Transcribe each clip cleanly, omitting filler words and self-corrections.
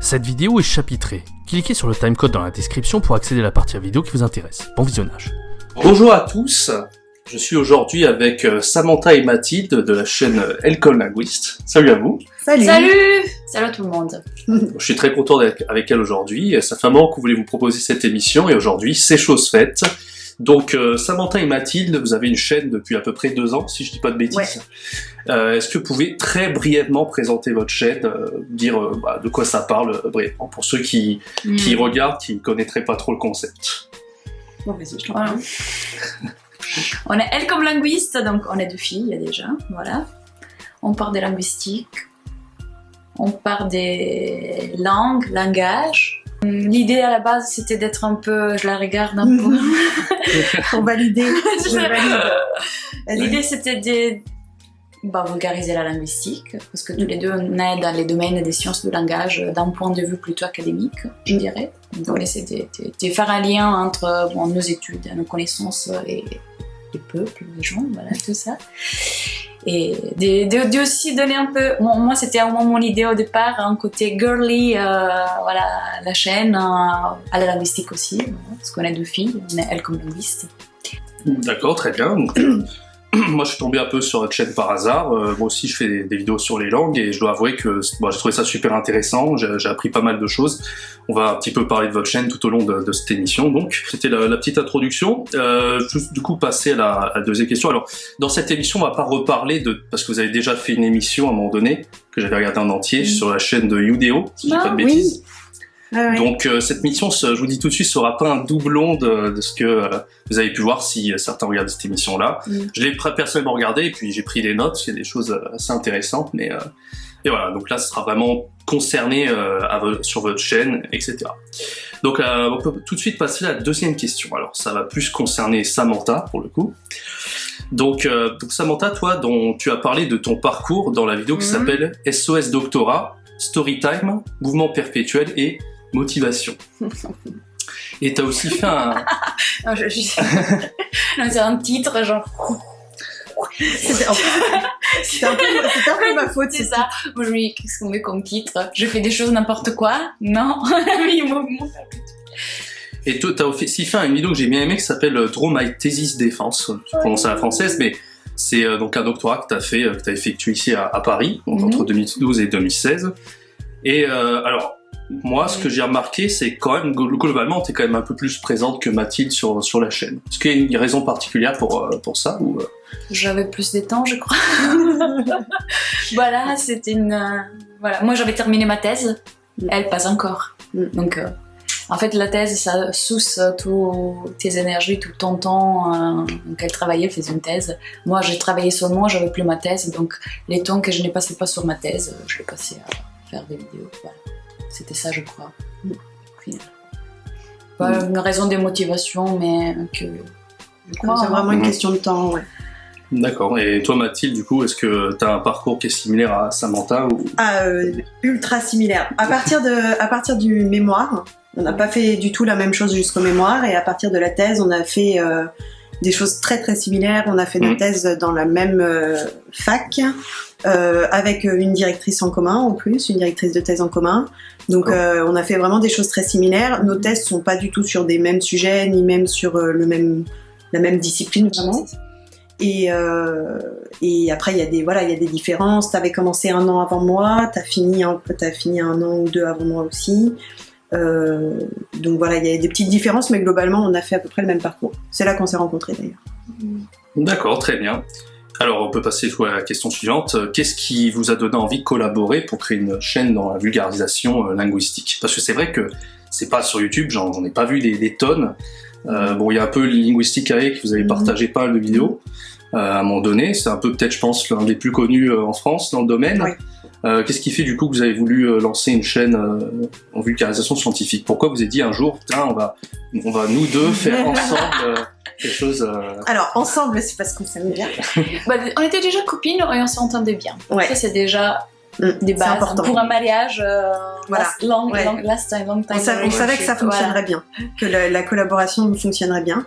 Cette vidéo est chapitrée. Cliquez sur le timecode dans la description pour accéder à la partie vidéo qui vous intéresse. Bon visionnage. Bonjour à tous, je suis aujourd'hui avec Samantha et Mathilde de la chaîne Elcom Linguiste. Salut à vous. Salut. Salut à tout le monde. Je suis très content d'être avec elle aujourd'hui. Ça fait un moment que vous voulez vous proposer cette émission et aujourd'hui c'est chose faite. Donc Samantha et Mathilde, vous avez une chaîne depuis à peu près 2 ans, si je dis pas de bêtises. Ouais. Est-ce que vous pouvez très brièvement présenter votre chaîne, dire de quoi ça parle brièvement pour ceux qui regardent, qui ne connaîtraient pas trop le concept. Bon, vas-y, je t'en Voilà. On est Elcom Linguiste, donc on est 2 filles déjà, voilà. On parle des linguistiques, on parle des langues, langages. L'idée à la base c'était d'être un peu, je la regarde un peu. Pour valider. Je valide. L'idée c'était de vulgariser la linguistique, parce que tous les deux on est dans les domaines des sciences du langage d'un point de vue plutôt académique, je dirais. Donc on essaie de faire un lien entre nos études, nos connaissances et les peuples, les gens, voilà, tout ça. Et de aussi donner un peu, moi c'était au moins mon idée au départ, un côté girly, la chaîne, à la linguistique aussi, parce qu'on est 2 filles, on est Elcom Linguiste. D'accord, très bien. Donc, moi je suis tombé un peu sur votre chaîne par hasard, moi aussi je fais des vidéos sur les langues et je dois avouer que j'ai trouvé ça super intéressant, j'ai appris pas mal de choses. On va un petit peu parler de votre chaîne tout au long de cette émission, donc c'était la petite introduction. Du coup passer à la deuxième question. Alors dans cette émission on va pas reparler parce que vous avez déjà fait une émission à un moment donné, que j'avais regardé en entier sur la chaîne de Youdéo, si je dis pas de bêtises. Oui. Donc cette mission, je vous dis tout de suite, sera pas un doublon de ce que vous avez pu voir si certains regardent cette émission-là. Je l'ai personnellement regardé et puis j'ai pris des notes, il y a des choses assez intéressantes, mais et voilà, donc là ce sera vraiment concerné sur votre chaîne, etc. Donc on peut tout de suite passer à la deuxième question. Alors ça va plus concerner Samantha pour le coup. Donc Samantha, toi, dont tu as parlé de ton parcours dans la vidéo qui s'appelle SOS Doctorat, Storytime, Mouvement Perpétuel et Motivation. Et t'as aussi fait un... Non, c'est un titre genre... C'était un peu ma faute. C'est ça. Moi je me dis, qu'est-ce qu'on met comme titre? Je fais des choses n'importe quoi? Non. Oui, Mouvement Perpétuel. Et toi, t'as aussi fait une vidéo que j'ai bien aimée qui s'appelle Draw My Thesis Defense. Je prononce à la française, mais c'est donc un doctorat que t'as effectué ici à Paris, donc entre 2012 et 2016. Et alors, moi, ce que j'ai remarqué, c'est quand même, globalement, t'es quand même un peu plus présente que Mathilde sur la chaîne. Est-ce qu'il y a une raison particulière pour ça ou J'avais plus de temps, je crois. Voilà, c'était une... Voilà, moi j'avais terminé ma thèse, elle pas encore. Donc, en fait, la thèse, ça sousse toutes tes énergies, tout ton temps. Donc, elle travaillait, elle faisait une thèse. Moi, j'ai travaillé seulement, j'avais plus ma thèse. Donc, les temps que je n'ai passé pas sur ma thèse, je l'ai passé à faire des vidéos. Voilà. C'était ça, je crois. Pas une raison de motivation, mais que... Je crois, c'est vraiment une question de temps, ouais. D'accord. Et toi, Mathilde, du coup, est-ce que tu as un parcours qui est similaire à Samantha ou... Ultra similaire. À partir du mémoire, on n'a pas fait du tout la même chose jusqu'au mémoire, et à partir de la thèse, on a fait des choses très très similaires. On a fait notre thèse dans la même fac, avec une directrice en commun en plus, une directrice de thèse en commun. Donc on a fait vraiment des choses très similaires. Nos thèses sont pas du tout sur des mêmes sujets, ni même sur la même discipline vraiment. Et après il y a des différences. T'avais commencé 1 an avant moi, t'as fini 1 an ou 2 avant moi aussi. Donc voilà, il y a des petites différences, mais globalement on a fait à peu près le même parcours. C'est là qu'on s'est rencontrés d'ailleurs. D'accord, très bien. Alors on peut passer à la question suivante. Qu'est-ce qui vous a donné envie de collaborer pour créer une chaîne dans la vulgarisation linguistique? Parce que c'est vrai que c'est pas sur YouTube, j'en ai pas vu des tonnes. Bon, il y a un peu Linguisticae que vous avez partagé pas mal de vidéos à un moment donné. C'est un peu peut-être, je pense, l'un des plus connus en France dans le domaine. Oui. Qu'est-ce qui fait du coup que vous avez voulu lancer une chaîne en vulgarisation scientifique? Pourquoi vous avez dit un jour, putain, on va nous deux faire ensemble quelque chose Alors ensemble, c'est parce qu'on s'aime bien. On était déjà copines et on s'entendait bien. Ouais. Ça c'est déjà des bases. Important. Pour un mariage, Voilà. last time, long time. On savait que ça fonctionnerait bien, que la collaboration fonctionnerait bien.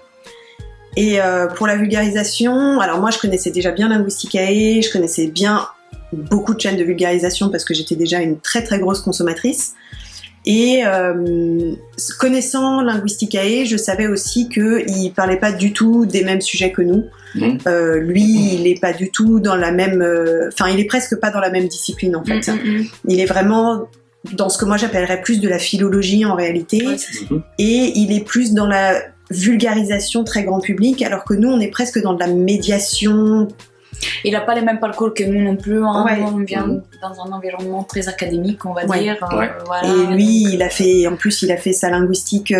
Et pour la vulgarisation, alors moi je connaissais déjà bien Linguisticae, je connaissais bien beaucoup de chaînes de vulgarisation parce que j'étais déjà une très très grosse consommatrice. Et connaissant Linguisticae, je savais aussi qu'il parlait pas du tout des mêmes sujets que nous. Lui, il est pas du tout dans la même... il est presque pas dans la même discipline, en fait. Il est vraiment dans ce que moi j'appellerais plus de la philologie, en réalité. Ouais, et il est plus dans la vulgarisation très grand public, alors que nous, on est presque dans de la médiation. Il n'a pas les mêmes parcours que nous non plus, hein. Ouais. On vient dans un environnement très académique, on va dire. Voilà. Et lui, il a fait sa linguistique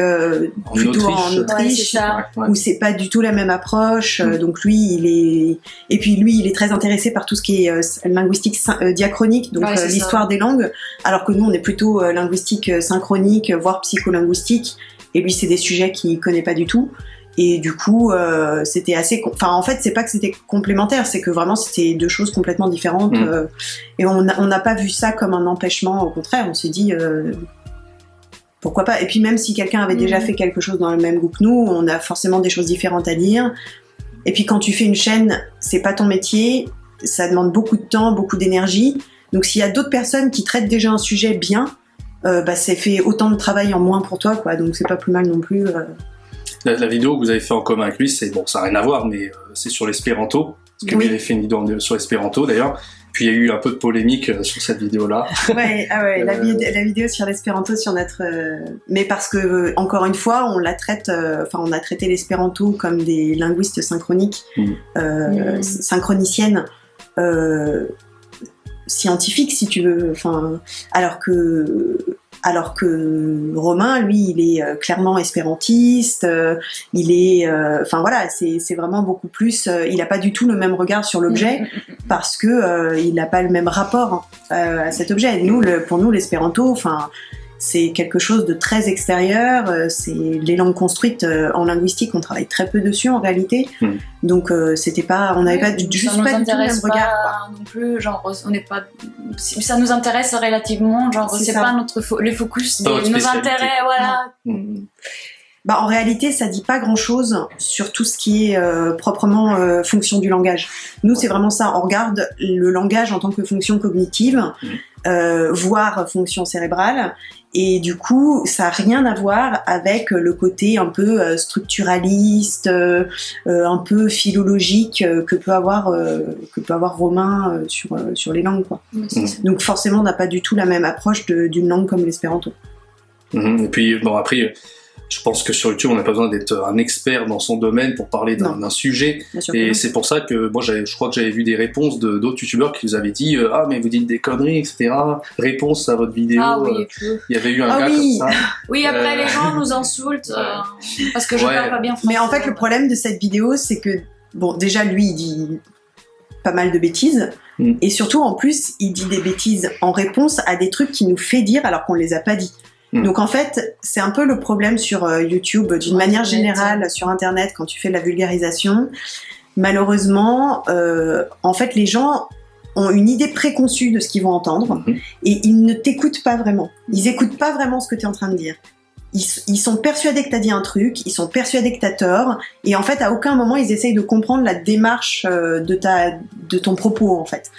plutôt en Autriche, où c'est pas du tout la même approche. Donc lui, il est très intéressé par tout ce qui est linguistique diachronique, donc l'histoire des langues, alors que nous, on est plutôt linguistique synchronique, voire psycholinguistique. Et lui, c'est des sujets qu'il connaît pas du tout. Et du coup, c'était assez... en fait, c'est pas que c'était complémentaire, c'est que vraiment, c'était deux choses complètement différentes. Et on n'a pas vu ça comme un empêchement. Au contraire, on s'est dit... pourquoi pas. Et puis même si quelqu'un avait déjà fait quelque chose dans le même goût que nous, on a forcément des choses différentes à dire. Et puis quand tu fais une chaîne, c'est pas ton métier, ça demande beaucoup de temps, beaucoup d'énergie. Donc s'il y a d'autres personnes qui traitent déjà un sujet bien, ça fait autant de travail en moins pour toi, quoi. Donc c'est pas plus mal non plus... La vidéo que vous avez fait en commun avec lui, ça n'a rien à voir, mais c'est sur l'espéranto. Parce que lui avait fait une vidéo sur l'espéranto d'ailleurs. Puis il y a eu un peu de polémique sur cette vidéo-là. La vidéo sur l'espéranto sur notre... Mais parce que, encore une fois, on a traité l'espéranto comme des linguistes synchroniques, synchroniciennes, scientifiques si tu veux. Alors que Romain, lui, il est clairement espérantiste, il est... c'est vraiment beaucoup plus... il n'a pas du tout le même regard sur l'objet, parce que il n'a pas le même rapport à cet objet. Pour nous, l'espéranto, c'est quelque chose de très extérieur, c'est les langues construites en linguistique, on travaille très peu dessus en réalité, donc c'était pas, on n'avait pas juste pas du tout le même regard. Non plus, genre on n'est pas, ça nous intéresse relativement, genre c'est pas le focus de nos intérêts, voilà. En réalité, ça dit pas grand-chose sur tout ce qui est proprement fonction du langage. Nous, c'est vraiment ça. On regarde le langage en tant que fonction cognitive, voire fonction cérébrale. Et du coup, ça n'a rien à voir avec le côté un peu structuraliste, un peu philologique que peut avoir Romain sur les langues, quoi. Donc forcément, on n'a pas du tout la même approche d'une langue comme l'espéranto. Et puis, après... Je pense que sur YouTube, on n'a pas besoin d'être un expert dans son domaine pour parler d'un sujet. Et c'est pour ça que moi, je crois que j'avais vu des réponses d'autres youtubeurs qui nous avaient dit « Ah, mais vous dites des conneries, etc. Réponse à votre vidéo. » Il y avait eu un gars comme ça. Oui, après, les gens nous insultent parce que je parle pas bien français. Mais en fait, le problème de cette vidéo, c'est que, déjà, lui, il dit pas mal de bêtises. Et surtout, en plus, il dit des bêtises en réponse à des trucs qu'il nous fait dire alors qu'on les a pas dit. Donc en fait, c'est un peu le problème sur YouTube, d'une manière générale, sur Internet, quand tu fais de la vulgarisation. Malheureusement, en fait, les gens ont une idée préconçue de ce qu'ils vont entendre et ils ne t'écoutent pas vraiment. Ils écoutent pas vraiment ce que tu es en train de dire. Ils sont persuadés que tu as dit un truc, ils sont persuadés que tu as tort, et en fait, à aucun moment, ils essayent de comprendre la démarche de ton propos, en fait.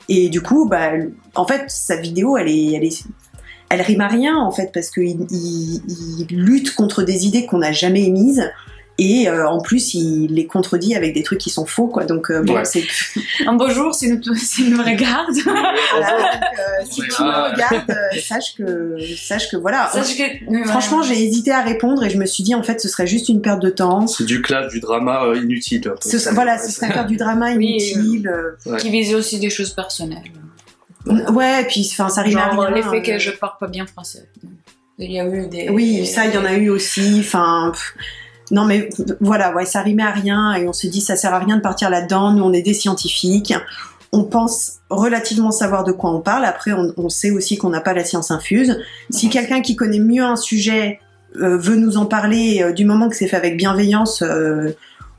Et du coup, en fait, sa vidéo, elle rime à rien, en fait, parce qu'il lutte contre des idées qu'on n'a jamais émises, et en plus, il les contredit avec des trucs qui sont faux, quoi. Donc, c'est... Un beau jour, si nous regardes. Si tu me regardes, sache que voilà. Franchement, j'ai hésité à répondre, et je me suis dit, en fait, ce serait juste une perte de temps. C'est du clash, du drama inutile. Ce serait faire du drama inutile. Qui visait aussi des choses personnelles. Ouais, et puis ça rime à rien. L'effet que je parle pas bien français. Il y a eu des... Oui, ça, il y en a eu aussi. Non, mais voilà, ça rimait à rien, et on se dit, ça sert à rien de partir là-dedans. Nous, on est des scientifiques. On pense relativement savoir de quoi on parle. Après, on sait aussi qu'on n'a pas la science infuse. Si quelqu'un qui connaît mieux un sujet veut nous en parler, du moment que c'est fait avec bienveillance,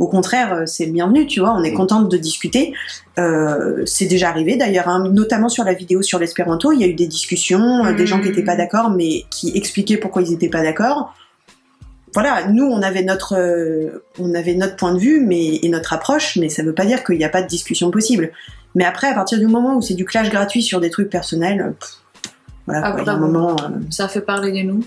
au contraire, c'est le bienvenu, tu vois, on est contente de discuter. C'est déjà arrivé d'ailleurs, notamment sur la vidéo sur l'espéranto, il y a eu des discussions, des gens qui n'étaient pas d'accord, mais qui expliquaient pourquoi ils n'étaient pas d'accord. Voilà, nous, on avait notre point de vue et notre approche, mais ça ne veut pas dire qu'il n'y a pas de discussion possible. Mais après, à partir du moment où c'est du clash gratuit sur des trucs personnels, Voilà, Ah, quoi, il y a un bravo. moment... Ça fait parler de nous.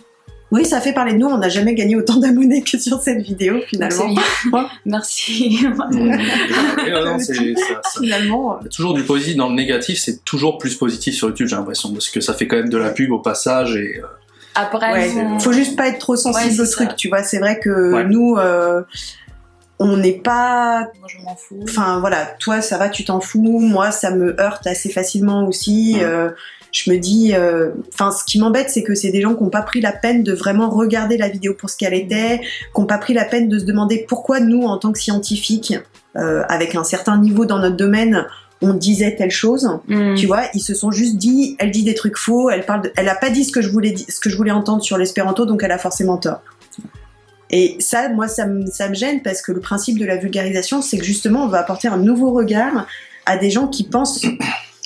Oui, ça fait parler de nous, on n'a jamais gagné autant d'abonnés que sur cette vidéo, Donc, finalement. c'est bien. Ouais. Merci. Finalement... Il y a toujours du positif dans le négatif, c'est toujours plus positif sur YouTube, j'ai l'impression, parce que ça fait quand même de la pub au passage et Après, Ouais, on- faut juste pas être trop sensible Ouais, au c'est truc, ça. tu vois. C'est vrai que Ouais. nous, on n'est pas... moi je m'en fous. Enfin, voilà, toi, ça va, tu t'en fous. Moi, ça me heurte assez facilement aussi. Je me dis... Enfin, ce qui m'embête, c'est que c'est des gens qui n'ont pas pris la peine de vraiment regarder la vidéo pour ce qu'elle était, qui n'ont pas pris la peine de se demander pourquoi nous, en tant que scientifiques, avec un certain niveau dans notre domaine, on disait telle chose. Tu vois, ils se sont juste dit, elle dit des trucs faux, elle a pas dit ce que je voulais entendre sur l'espéranto, donc elle a forcément tort. Et ça, moi, ça me gêne parce que le principe de la vulgarisation, c'est que justement, on va apporter un nouveau regard à des gens qui pensent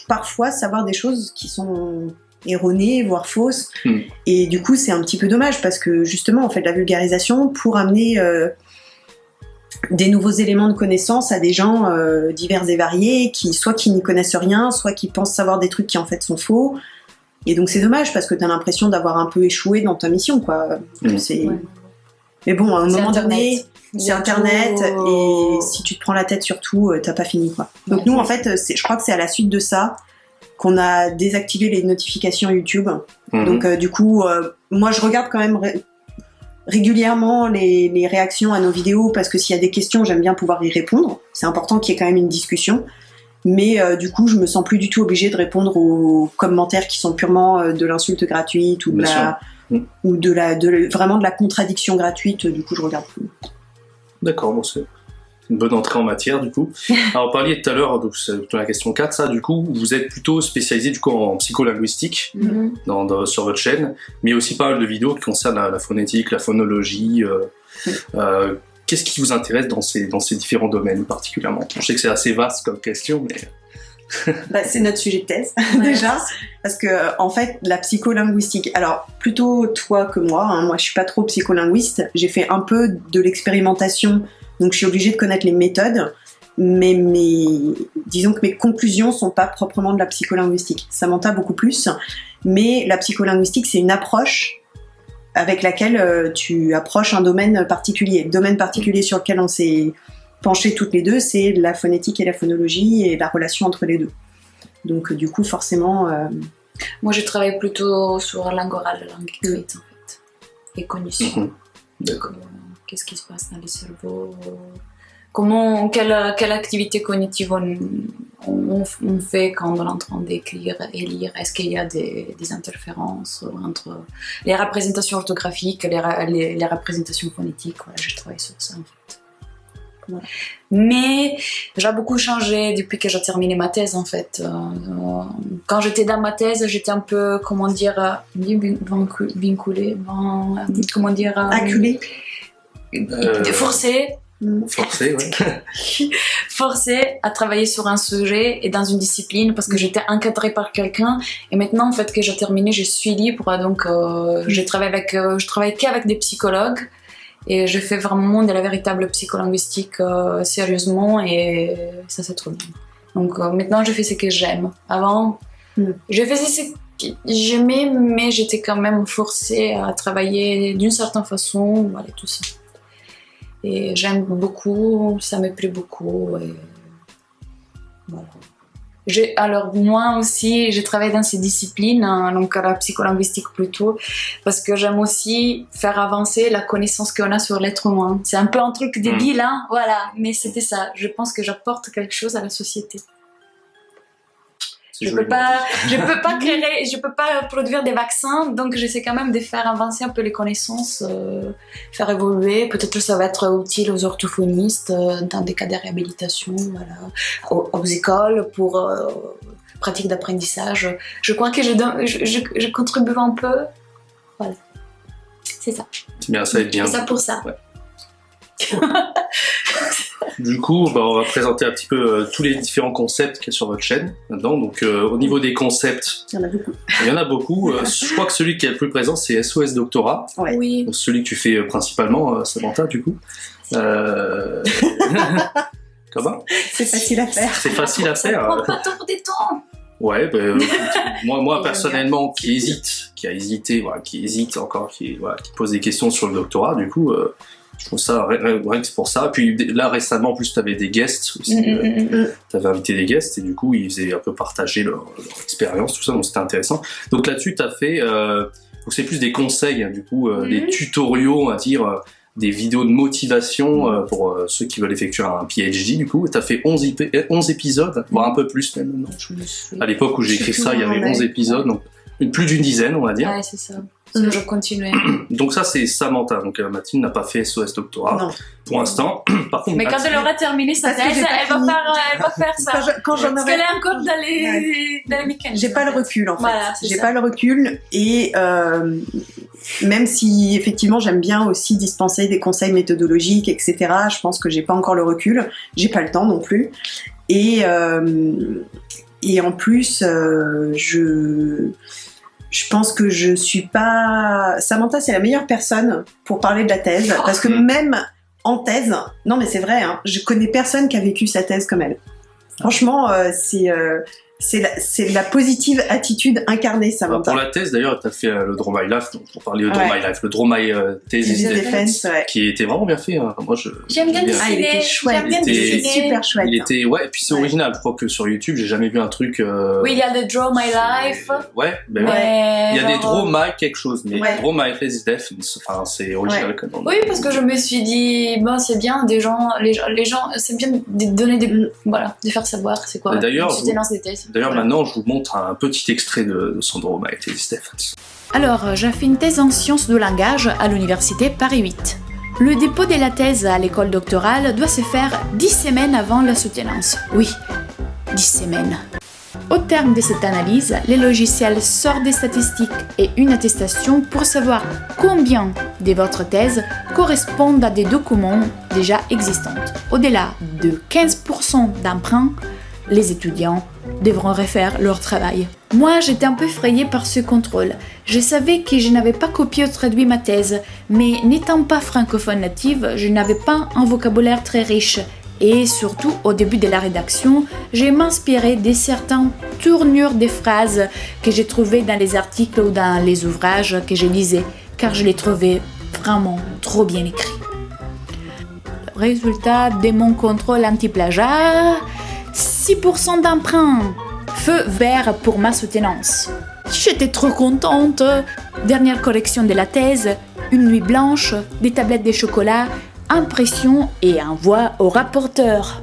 parfois savoir des choses qui sont erronées, voire fausses. Et du coup, c'est un petit peu dommage parce que justement, on fait de la vulgarisation pour amener des nouveaux éléments de connaissance à des gens divers et variés qui n'y connaissent rien, soit qui pensent savoir des trucs qui en fait sont faux. Et donc c'est dommage parce que t'as l'impression d'avoir un peu échoué dans ta mission, quoi. C'est... Ouais. Mais bon, à un C'est moment Internet. donné, Il y c'est a Internet tout- et si tu te prends la tête sur tout, t'as pas fini, quoi. Donc Ouais, nous, c'est en fait, je crois que c'est à la suite de ça qu'on a désactivé les notifications YouTube. Donc du coup, moi je regarde quand même régulièrement les réactions à nos vidéos parce que s'il y a des questions, j'aime bien pouvoir y répondre. C'est important qu'il y ait quand même une discussion. Mais du coup, je me sens plus du tout obligée de répondre aux commentaires qui sont purement de l'insulte gratuite ou de Bien vraiment de la contradiction gratuite. Du coup, je regarde plus. D'accord, bon, c'est une bonne entrée en matière du coup. Alors vous parliez tout à l'heure, donc c'est la question 4, ça du coup, vous êtes plutôt spécialisé du coup en psycholinguistique Mhm. sur votre chaîne, mais aussi pas mal de vidéos qui concernent la phonétique, la phonologie. Qu'est-ce qui vous intéresse dans ces différents domaines particulièrement? Je sais que c'est assez vaste comme question, mais... Bah, c'est notre sujet de thèse déjà, parce que en fait la psycholinguistique, alors plutôt toi que moi, hein, moi je suis pas trop psycholinguiste, j'ai fait un peu de l'expérimentation, donc je suis obligée de connaître les méthodes, mais disons que mes conclusions sont pas proprement de la psycholinguistique. Samantha beaucoup plus, mais la psycholinguistique c'est une approche avec laquelle tu approches un domaine particulier. Le domaine particulier sur lequel on s'est penché toutes les deux, c'est la phonétique et la phonologie et la relation entre les deux. Donc du coup, forcément... Moi, je travaille plutôt sur la langue orale, la langue écrite, en fait, et cognition. D'accord. Qu'est-ce qui se passe dans le cerveau? Quelle activité cognitive on fait quand on est en train d'écrire et lire? Est-ce qu'il y a des interférences entre les représentations orthographiques et les représentations phonétiques? Voilà, je travaille sur ça, en fait. Voilà. Mais j'ai beaucoup changé depuis que j'ai terminé ma thèse, en fait. Quand j'étais dans ma thèse, j'étais un peu, comment dire, vinculée, comment dire, acculée. Forcée. Forcé, ouais. Forcée à travailler sur un sujet et dans une discipline parce que j'étais encadrée par quelqu'un et maintenant en fait que j'ai terminé je suis libre donc je travaille qu'avec des psychologues et je fais vraiment de la véritable psycholinguistique sérieusement et ça c'est trop bien. Donc maintenant je fais ce que j'aime. Avant je faisais ce que j'aimais mais j'étais quand même forcée à travailler d'une certaine façon, voilà tout ça. Et j'aime beaucoup, ça me plaît beaucoup. Et voilà. Alors moi aussi, je travaille dans ces disciplines, hein, donc à la psycholinguistique plutôt, parce que j'aime aussi faire avancer la connaissance qu'on a sur l'être humain. C'est un peu un truc débile, hein, voilà, mais c'était ça. Je pense que j'apporte quelque chose à la société. Je peux pas créer, je peux pas produire des vaccins, donc j'essaie quand même de faire avancer un peu les connaissances, faire évoluer. Peut-être que ça va être utile aux orthophonistes dans des cas de réhabilitation, voilà, aux écoles pour pratique d'apprentissage. Je crois que je contribue un peu, voilà. C'est ça. C'est bien, ça aide bien. C'est ça pour ça. Ouais. Du coup, on va présenter un petit peu tous les différents concepts qu'il y a sur votre chaîne maintenant. Donc, au niveau des concepts, Il y en a beaucoup. il y en a beaucoup. Je crois que celui qui est le plus présent, c'est SOS Doctorat. Ouais. Oui. Donc, celui que tu fais principalement, Samantha, du coup. Comment? C'est facile à faire. C'est facile à Ça faire. prend pas trop de temps. Ouais, moi personnellement, qui hésite encore, qui pose des questions sur le doctorat, du coup, je trouve ça rien que c'est pour ça. Puis là récemment, en plus, t'avais des guests aussi, t'avais invité des guests et du coup, ils faisaient un peu partager leur expérience, tout ça, donc c'était intéressant. Donc là-dessus, t'as fait, donc c'est plus des conseils, du coup, des tutoriaux, on va dire. Des vidéos de motivation pour ceux qui veulent effectuer un PhD, du coup. T'as fait 11 épisodes, voire un peu plus même maintenant. À l'époque où j'ai écrit ça, il y avait 11 épisodes, donc plus d'une dizaine, on va dire. Ouais, c'est ça. Parce que je continuais. Donc ça, c'est Samantha. Donc Mathilde n'a pas fait SOS Doctorat Non. Pour l'instant. Par contre, Mais quand elle aura terminé sa Parce que thèse, j'ai pas elle va faire ça. Quand j'en Parce aurai... qu'elle est encore dans les mécaniques. J'ai pas le recul en fait. Voilà, c'est j'ai ça. pas le recul et même si effectivement j'aime bien aussi dispenser des conseils méthodologiques, etc. Je pense que j'ai pas encore le recul. J'ai pas le temps non plus. Et en plus, je pense que je suis pas... Samantha, c'est la meilleure personne pour parler de la thèse. Parce que même en thèse... Non, mais c'est vrai, hein, je connais personne qui a vécu sa thèse comme elle. Franchement, c'est la positive attitude incarnée, Samantha. pour la thèse, d'ailleurs, t'as fait le Draw My Life, donc pour parler de Draw My Life, le Draw My Thesis Defense, ouais. qui était vraiment bien fait. Hein. Moi, J'aime bien il dessiner. était chouette. J'aime bien Il était dessiner. super chouette. Il était, ouais, et puis c'est original. Je crois que sur YouTube, j'ai jamais vu un truc. Oui, il y a le Draw My Life. Ouais, ben ouais. Mais Il y a des genre, Draw My quelque chose, mais Ouais. Draw My Thesis Defense, enfin, c'est original quand même. Oui, parce que je me suis dit, bon, c'est bien, les gens, c'est bien de donner voilà, de faire savoir c'est quoi. Et d'ailleurs, une soutenance des thèses. D'ailleurs, maintenant, je vous montre un petit extrait de son Draw My Thesis Defense. Alors, j'ai fait une thèse en sciences du langage à l'université Paris 8. Le dépôt de la thèse à l'école doctorale doit se faire 10 semaines avant la soutenance. Oui, 10 semaines. Au terme de cette analyse, le logiciel sort des statistiques et une attestation pour savoir combien de votre thèse correspondent à des documents déjà existants. Au-delà de 15% d'emprunts, les étudiants devront refaire leur travail. Moi, j'étais un peu effrayée par ce contrôle. Je savais que je n'avais pas copié ou traduit ma thèse, mais n'étant pas francophone native, je n'avais pas un vocabulaire très riche. Et surtout, au début de la rédaction, j'ai m'inspiré de certaines tournures des phrases que j'ai trouvées dans les articles ou dans les ouvrages que je lisais, car je les trouvais vraiment trop bien écrits. Le résultat de mon contrôle anti-plagiat, 6% d'emprunt. Feu vert pour ma soutenance. J'étais trop contente. Dernière correction de la thèse, une nuit blanche, des tablettes de chocolat, impression et envoi au rapporteur.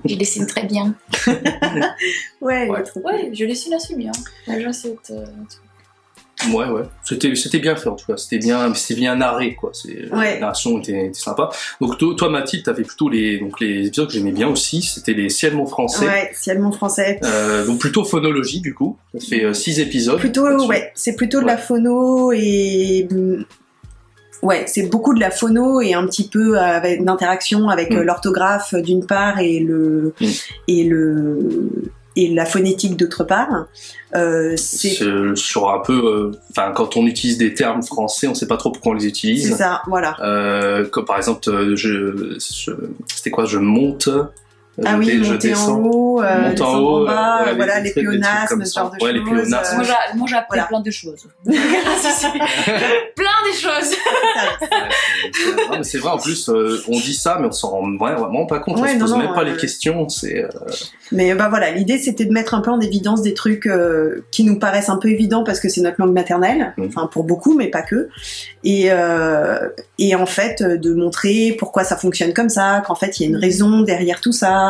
Je dessine très bien. Ouais, Ouais. Ouais, je dessine assez bien. Déjà, Ouais. C'était bien fait en tout cas. C'était bien narré quoi. Ouais. La narration était sympa. Donc toi Mathilde, t'as fait plutôt les épisodes que j'aimais bien aussi. C'était les Ciel-Mont français. Ouais, Ciel-Mont français. Donc plutôt phonologie du coup. Ça fait 6 épisodes. Plutôt, là-dessus. ouais, c'est plutôt de la phono et... Ouais, c'est beaucoup de la phono et un petit peu avec d'interaction avec l'orthographe d'une part et et la phonétique d'autre part. C'est sur un peu, enfin quand on utilise des termes français, on sait pas trop pourquoi on les utilise. c'est ça, voilà. Comme par exemple, c'était quoi, je monte. Ah oui, je monter descends. en haut, Monte en haut, descendre en bas, ouais, voilà, des les trucs pléonasmes, comme ce ça. genre de Ouais, les choses. pléonasmes. Moi, j'ai appris Voilà. plein de choses. Plein de choses. Non, mais c'est vrai, en plus, on dit ça, mais on s'en rend vraiment pas compte. Ouais, on se pose non, même pas non, les questions. Mais bah voilà, l'idée c'était de mettre un peu en évidence des trucs qui nous paraissent un peu évidents parce que c'est notre langue maternelle, enfin pour beaucoup, mais pas que. Et en fait, de montrer pourquoi ça fonctionne comme ça, qu'en fait il y a une raison derrière tout ça.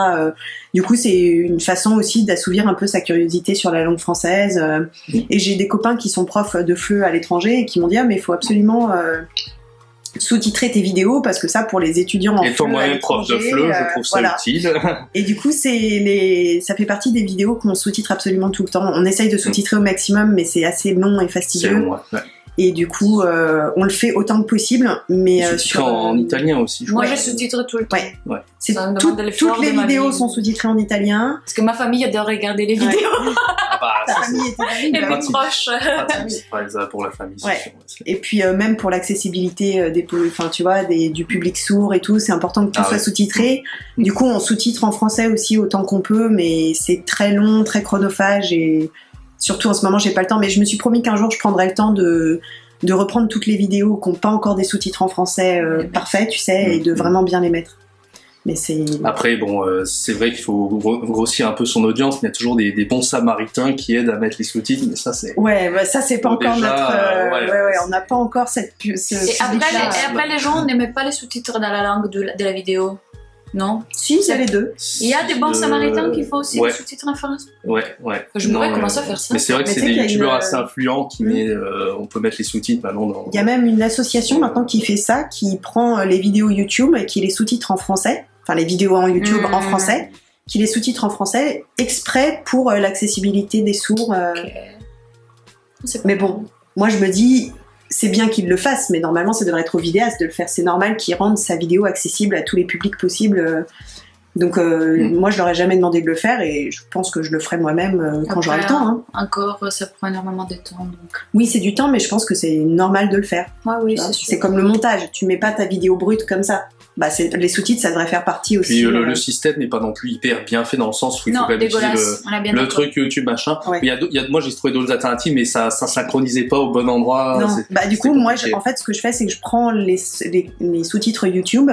Du coup, c'est une façon aussi d'assouvir un peu sa curiosité sur la langue française. Et j'ai des copains qui sont profs de FLE à l'étranger et qui m'ont dit « Ah, mais il faut absolument sous-titrer tes vidéos parce que ça, pour les étudiants en FLE Étant à moi-même prof de l'étranger, FLE, je trouve ça voilà. utile. Et du coup, ça fait partie des vidéos qu'on sous-titre absolument tout le temps. On essaye de sous-titrer au maximum, mais c'est assez long et C'est fastidieux. long, ouais. Et du coup, on le fait autant que possible, mais Sous-titré en italien aussi, je Moi, crois. je sous-titre tout le temps. Ouais. C'est Ça me demande de l'effort toutes les de ma vidéos vie. sont sous-titrées en italien. Parce que ma famille adore regarder les vidéos. Ta famille était Et bah, mes proches. Pour la famille, Ouais. c'est sûr. Et puis même pour l'accessibilité enfin tu vois, du public sourd et tout, c'est important que tout soit sous-titré. Du coup, on sous-titre en français aussi autant qu'on peut, mais c'est très long, très chronophage et surtout en ce moment, j'ai pas le temps. Mais je me suis promis qu'un jour, je prendrai le temps de reprendre toutes les vidéos qui n'ont pas encore des sous-titres en français parfaits, tu sais, et de vraiment bien les mettre. Mais c'est... Après, bon, c'est vrai qu'il faut grossir un peu son audience, mais il y a toujours des bons samaritains qui aident à mettre les sous-titres, mais ça, c'est... Ouais, bah, ça, c'est pas encore déjà, notre... on n'a pas encore ce Et public-là. après, les gens n'aimaient pas les sous-titres dans la langue de la vidéo. Non? Si, il y a les deux. Il y a des bons samaritains qui font aussi ouais. des sous-titres en français. Ouais. Je pourrais commencer à faire ça. Mais c'est vrai que Mais c'est tu sais des qu'il y a youtubeurs une- assez influents qui on peut mettre les sous-titres maintenant dans... Il y a même une association maintenant qui fait ça, qui prend les vidéos YouTube et qui les sous-titre en français, enfin les vidéos en YouTube en français, qui les sous-titre en français exprès pour l'accessibilité des sourds. Mais bon, moi je me dis, c'est bien qu'ils le fassent, mais normalement ça devrait être au vidéaste de le faire. C'est normal qu'ils rendent sa vidéo accessible à tous les publics possibles. Donc moi je leur ai jamais demandé de le faire et je pense que je le ferai moi-même quand j'aurai le temps. Hein. Encore, ça prend énormément de temps. Donc. Oui, c'est du temps, mais je pense que c'est normal de le faire. Oui, Tu vois, c'est sûr. c'est comme le montage, tu mets pas ta vidéo brute comme ça. Bah, les sous-titres, ça devrait faire partie aussi. Puis le système n'est pas non plus hyper bien fait dans le sens où il faut Non, quand même utiliser dégueulasse. On a bien le d'accord. truc YouTube machin. Ouais. Moi j'ai trouvé d'autres alternatives, mais ça synchronisait pas au bon endroit. Non. Bah, du coup, moi, compliqué. en fait, ce que je fais, c'est que je prends les sous-titres YouTube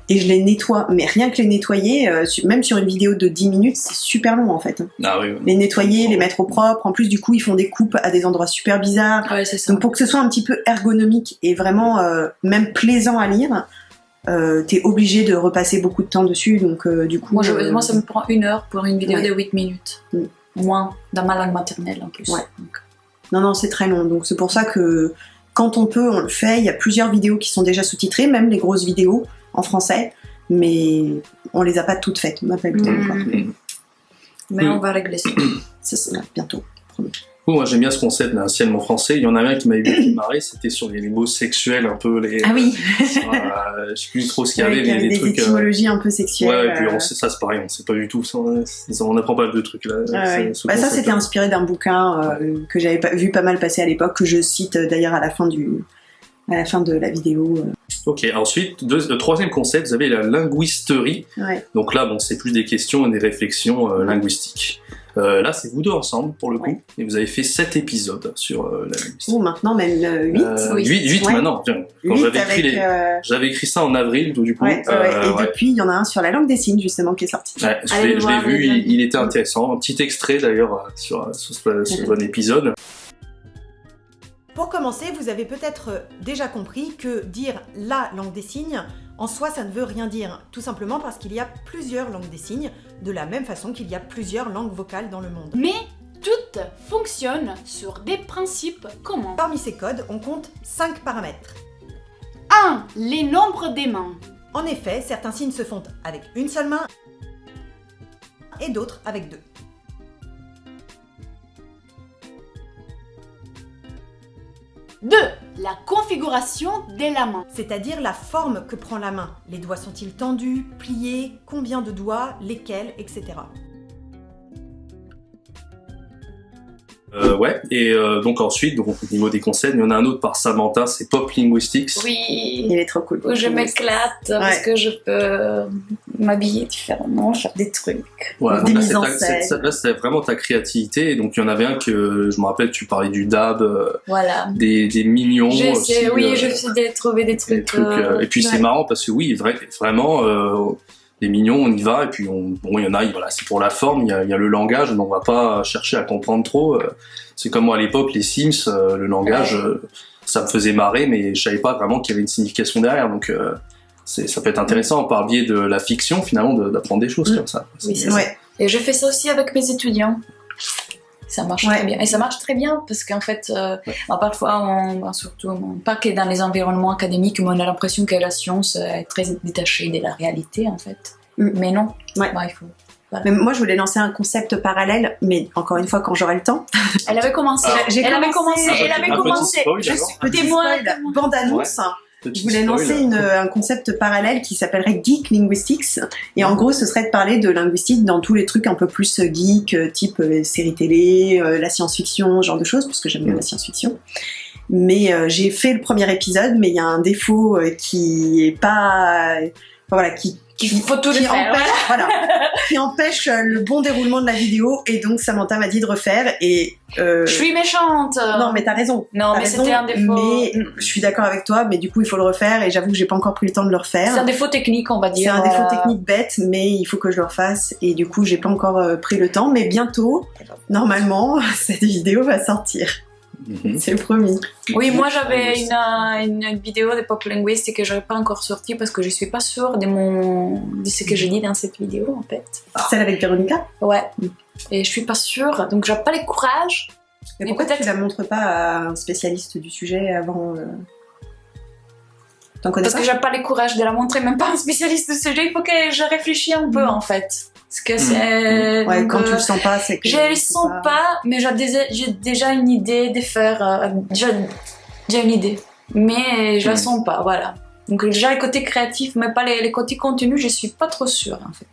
et je les nettoie. Mais rien que les nettoyer, même sur une vidéo de 10 minutes, c'est super long en fait. Ah oui. Les nettoyer, les mettre au propre. En plus, du coup, ils font des coupes à des endroits super bizarres. Ouais, c'est ça. Donc, pour que ce soit un petit peu ergonomique et vraiment même plaisant à lire, t'es obligé de repasser beaucoup de temps dessus. Donc, du coup. Moi, ça me prend 1 heure pour une vidéo Ouais. de 8 minutes. Moins, dans ma langue maternelle en plus. Ouais. Donc. Non, c'est très long. Donc, c'est pour ça que quand on peut, on le fait. Il y a plusieurs vidéos qui sont déjà sous-titrées, même les grosses vidéos en français. Mais on les a pas toutes faites. On n'a pas eu le temps encore. Mais on va régler ça. C'est ça, bientôt. promis. Moi j'aime bien ce concept d'un ciel français. Il y en a un qui m'avait bien fait marrer, c'était sur les mots sexuels, un peu les. Ah oui. Je sais plus trop ce qu'il y avait, Il y mais avait des des trucs. étymologies un peu sexuelles. Ouais, et puis on sait ça, c'est pareil, on sait pas du tout. On apprend pas de trucs là. Ouais. Bah, ça, c'était inspiré d'un bouquin que j'avais vu pas mal passer à l'époque, que je cite d'ailleurs à la fin de la vidéo. Ok, ensuite, troisième concept, vous avez la linguisterie. Ouais. Donc là, bon, c'est plus des questions et des réflexions linguistiques. Là, c'est vous deux ensemble, pour le coup, Ouais. et vous avez fait 7 épisodes sur la linguistique. Ou maintenant même 8. 8 Ouais. maintenant. Tiens, quand 8 j'avais écrit ça en avril, du coup. Ouais. Et depuis, il y en a un sur la langue des signes, justement, qui est sorti. Ouais, je Allez l'ai le voir, vu, il est bien. il était intéressant. Un petit extrait d'ailleurs sur ce bon épisode. Pour commencer, vous avez peut-être déjà compris que dire la langue des signes, en soi, ça ne veut rien dire. Tout simplement parce qu'il y a plusieurs langues des signes, de la même façon qu'il y a plusieurs langues vocales dans le monde. Mais toutes fonctionnent sur des principes communs. Parmi ces codes, on compte 5 paramètres. 1. Les nombres des mains. En effet, certains signes se font avec une seule main et d'autres avec 2. 2. La configuration de la main. C'est-à-dire la forme que prend la main. Les doigts sont-ils tendus, pliés, combien de doigts, lesquels, etc. Ouais, et donc ensuite, donc, au niveau des concepts, il y en a un autre par Samantha, c'est Pop Linguistics. Oui, Il est trop cool. où je m'éclate parce que je peux m'habiller différemment, faire des trucs. Ouais, Des donc mises en là, scène. là, c'est vraiment ta créativité. Et donc, il y en avait un que je me rappelle, tu parlais du dab, Voilà. des mignons. aussi, J'essaie de trouver des trucs. et puis, c'est marrant parce que oui, vraiment, les mignons, on y va. Et puis, il y en a, voilà, c'est pour la forme. Il y a le langage, mais on va pas chercher à comprendre trop. C'est comme moi à l'époque, les Sims, le langage, ça me faisait marrer, mais je savais pas vraiment qu'il y avait une signification derrière. Donc, ça peut être intéressant par biais de la fiction, finalement, d'apprendre des choses comme ça. Oui, c'est Ouais. Et je fais ça aussi avec mes étudiants. Ça marche Ouais. très bien. Et ça marche très bien parce qu'en fait, parfois, surtout, pas que dans les environnements académiques, mais on a l'impression que la science est très détachée de la réalité, en fait. Mais non. Ouais. Bah, il faut. Mais moi, je voulais lancer un concept parallèle, mais encore une fois, quand j'aurai le temps. Elle avait commencé. J'ai Elle avait commencé. commencé. Elle avait Un petit commencé. spoil, Je alors. suis Petit témoin. spoil, bande-annonce. Petit Je voulais spoil. lancer un concept parallèle qui s'appellerait Geek Linguistics. Et en gros, ce serait de parler de linguistique dans tous les trucs un peu plus geek, type les séries télé, la science-fiction, ce genre de choses, puisque j'aime bien la science-fiction. Mais j'ai fait le premier épisode, mais il y a un défaut qui est pas... voilà, qui faut tout qui refaire. empêche, voilà, qui empêche le bon déroulement de la vidéo. Et donc, Samantha m'a dit de refaire. Et Je suis méchante. non, mais t'as raison. Non, T'as mais raison, c'était un défaut. Mais je suis d'accord avec toi, mais du coup, il faut le refaire. Et j'avoue que j'ai pas encore pris le temps de le refaire. C'est un défaut technique, on va C'est dire. un défaut technique bête, mais il faut que je le refasse. Et du coup, j'ai pas encore pris le temps. Mais bientôt, normalement, cette vidéo va sortir. C'est promis. Oui, moi j'avais une vidéo de Pop Linguist que j'avais pas encore sortie parce que je suis pas sûre de ce que je dis dans cette vidéo en fait. Celle avec Véronica. Ouais. Et je suis pas sûre, donc j'ai pas le courage. Mais Mais pourquoi peut-être- tu la montres pas à un spécialiste du sujet avant T'en connais Parce pas que j'ai pas le courage de la montrer, même pas un spécialiste de ce sujet. Il faut que je réfléchisse un peu en fait. Parce que c'est. Ouais, donc, quand tu le sens pas, c'est que... je le faut sens pas, mais j'ai déjà une idée de faire. J'ai une idée, mais je la sens pas, voilà. Donc déjà le côté créatif, mais pas les côtés contenu, je suis pas trop sûre en fait.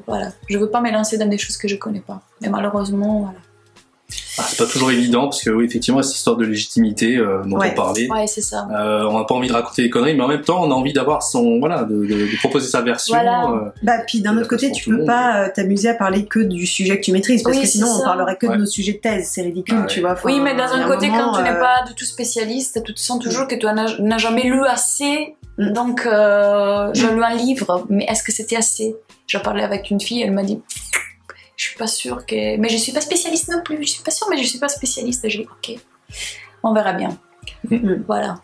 Voilà, je veux pas me lancer dans des choses que je connais pas. Mais malheureusement, voilà. Ah, c'est pas toujours évident parce que oui, effectivement, cette histoire de légitimité dont Ouais. on parlait. Ouais, c'est ça. On n'a pas envie de raconter des conneries, mais en même temps, on a envie d'avoir son, voilà, de proposer sa version. Voilà. Bah, puis d'un C'est autre côté, la tu façon peux tout le pas t'amuser à parler que du sujet que tu maîtrises, parce Oui, que sinon c'est on ça. parlerait que de Ouais. nos sujets de thèse, c'est ridicule, Ah ouais. tu vois. Enfin, Oui, mais dans il y a un côté, moment, quand tu n'es pas du tout spécialiste, tu te sens toujours que tu n'as jamais lu assez. Mm. Donc, j'ai lu un livre, mais est-ce que c'était assez? J'ai parlé avec une fille, elle m'a dit, je suis pas sûre que... Mais je suis pas spécialiste non plus, je suis pas sûre, mais je suis pas spécialiste. Et j'ai dit, ok, on verra bien. Mm. Voilà.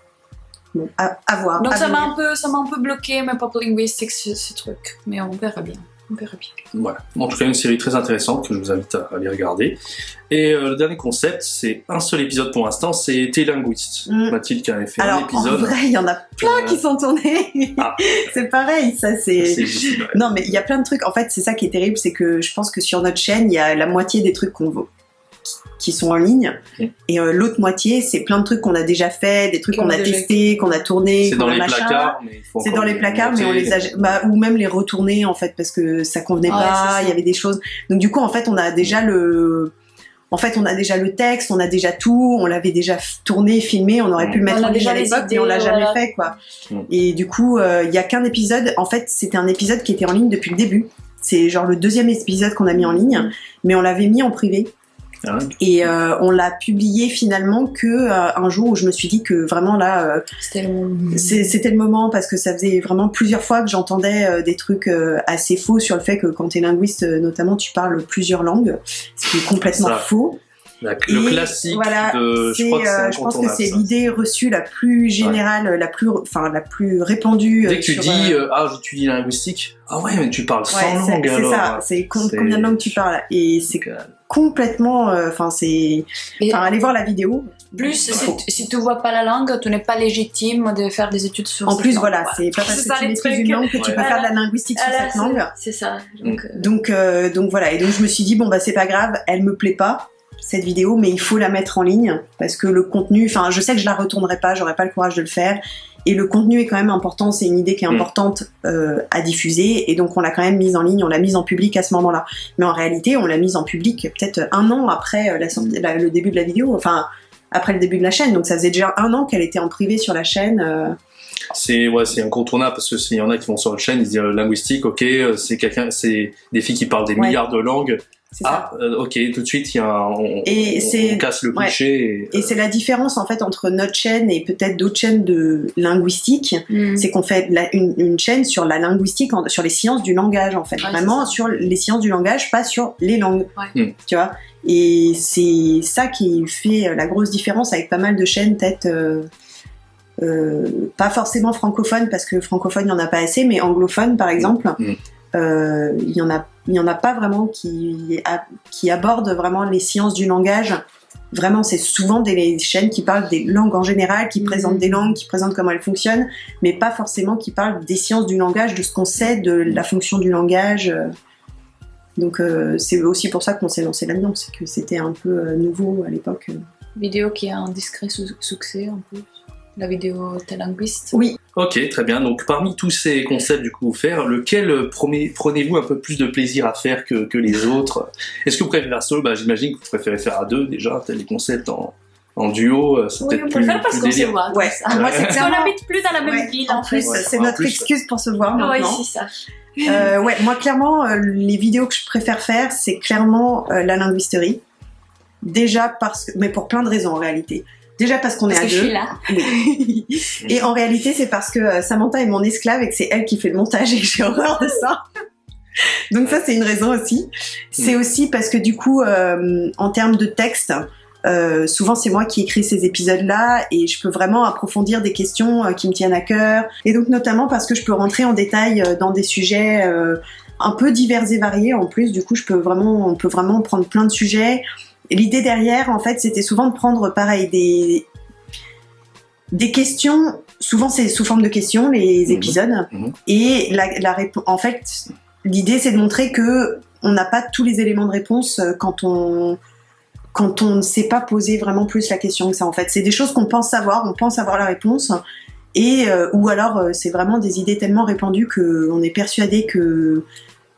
Bon, à voir. Donc à ça m'a venir. un peu bloqué, mes pop linguistics, ce truc. Mais on verra bien. On verra bien. Voilà. En tout cas, une série très intéressante que je vous invite à aller regarder. Et le dernier concept, c'est un seul épisode pour l'instant, c'est Télinguiste. Mathilde qui avait fait un Alors, en épisode. vrai, il y en a plein qui sont tournés. Ah. C'est pareil, ça c'est... C'est juste, ouais. Non, mais il y a plein de trucs. En fait, c'est ça qui est terrible, c'est que je pense que sur notre chaîne, il y a la moitié des trucs qui sont en ligne, et l'autre moitié, c'est plein de trucs qu'on a déjà fait, des trucs qu'on a testés, qu'on a tournés, C'est qu'on dans a les machin. placards, mais il faut C'est encore dans les placards, mais on les a, ou même les retourner en fait parce que ça convenait Ouais, pas, c'est ça. il y avait des choses. Donc du coup, en fait, on a déjà le texte, on a déjà tout, on l'avait déjà tourné, filmé, on aurait pu le mettre On a en ligne déjà à les l'époque, mais idées, on l'a jamais voilà. fait quoi. Mm. Et du coup, il y a qu'un épisode. En fait, c'était un épisode qui était en ligne depuis le début. C'est genre le deuxième épisode qu'on a mis en ligne, mais on l'avait mis en privé. Ah ouais. Et on l'a publié finalement que un jour où je me suis dit que vraiment là C'était le moment. c'était le moment, parce que ça faisait vraiment plusieurs fois que j'entendais des trucs assez faux sur le fait que quand t'es linguiste notamment tu parles plusieurs langues, ce qui est complètement Ça. faux. Le Et classique voilà, de... Je crois que c'est je pense que incontournable, c'est ça. l'idée reçue la plus générale, la plus répandue. Dès que tu sur, dis j'étudies la linguistique, ah ouais, mais tu parles 100 ouais, langues c'est alors. ça, c'est C'est- combien de langues tu parles, et c'est complètement c'est Et- allez voir la vidéo. Plus, si tu vois pas la langue, tu n'es pas légitime de faire des études sur En cette plus langue. voilà, c'est pas parce C'est que ça, tu les maîtrises trucs. une langue que tu Ouais. peux faire de la linguistique sur Voilà, cette langue. c'est ça. Donc, Donc voilà, et donc je me suis dit bon bah c'est pas grave, elle me plaît pas cette vidéo, mais il faut la mettre en ligne parce que le contenu, enfin je sais que je la retournerai pas, j'aurais pas le courage de le faire, et le contenu est quand même important, c'est une idée qui est importante à diffuser, et donc on l'a quand même mise en ligne, on l'a mise en public à ce moment-là. Mais en réalité, on l'a mise en public peut-être un an après la sortie, le début de la vidéo, enfin après le début de la chaîne, donc ça faisait déjà un an qu'elle était en privé sur la chaîne. C'est incontournable parce que s'il y en a qui vont sur une chaîne, ils disent linguistique, ok, c'est des filles qui parlent des Ouais. milliards de langues. C'est ça. Ok, tout de suite, on casse le Ouais. cliché. Et c'est la différence en fait entre notre chaîne et peut-être d'autres chaînes de linguistique, c'est qu'on fait une chaîne sur la linguistique, sur les sciences du langage en fait, Ouais, vraiment c'est ça. Mm. sur les sciences du langage, pas sur les langues, Ouais. tu vois. Et c'est ça qui fait la grosse différence avec pas mal de chaînes peut-être pas forcément francophones, parce que francophones il y en a pas assez, mais anglophones par exemple, il y en a pas vraiment qui abordent vraiment les sciences du langage. Vraiment, c'est souvent des chaînes qui parlent des langues en général, qui présentent des langues, qui présentent comment elles fonctionnent, mais pas forcément qui parlent des sciences du langage, de ce qu'on sait de la fonction du langage. Donc c'est aussi pour ça qu'on s'est lancé là-dedans, c'est que c'était un peu nouveau à l'époque. vidéo qui a un discret succès en plus. la vidéo Télinguiste. Oui. Ok, très bien. Donc parmi tous ces concepts du coup offerts, lequel prenez-vous un peu plus de plaisir à faire que les autres? Est-ce que vous préférez faire solo? J'imagine que vous préférez faire à deux déjà, les concepts en duo, c'est Oui, peut-être on peut le faire parce plus qu'on se délire. voit. Ouais. Moi, c'est Parce qu'on n'habite plus dans la même Ouais, ville en en fait. plus, c'est Ouais, en notre plus, excuse pour se voir Oui, maintenant. c'est ça. Ouais, moi clairement, les vidéos que je préfère faire, c'est clairement la linguisterie. Déjà parce que, mais pour plein de raisons en réalité. Déjà parce qu'on est Parce à que je deux. suis là. Oui. Et en réalité, c'est parce que Samantha est mon esclave et que c'est elle qui fait le montage et que j'ai horreur de ça. Donc ça, c'est une raison aussi. C'est aussi parce que du coup, en termes de texte, souvent c'est moi qui écris ces épisodes-là et je peux vraiment approfondir des questions qui me tiennent à cœur. Et donc notamment parce que je peux rentrer en détail dans des sujets un peu divers et variés. En plus, du coup, on peut vraiment prendre plein de sujets. Et l'idée derrière, en fait, c'était souvent de prendre, pareil, des questions. Souvent, c'est sous forme de questions, les épisodes. Et en fait, l'idée, c'est de montrer que on n'a pas tous les éléments de réponse quand on ne sait pas poser vraiment plus la question que ça. En fait, c'est des choses qu'on pense savoir, on pense avoir la réponse. Et ou alors, c'est vraiment des idées tellement répandues qu'on est persuadé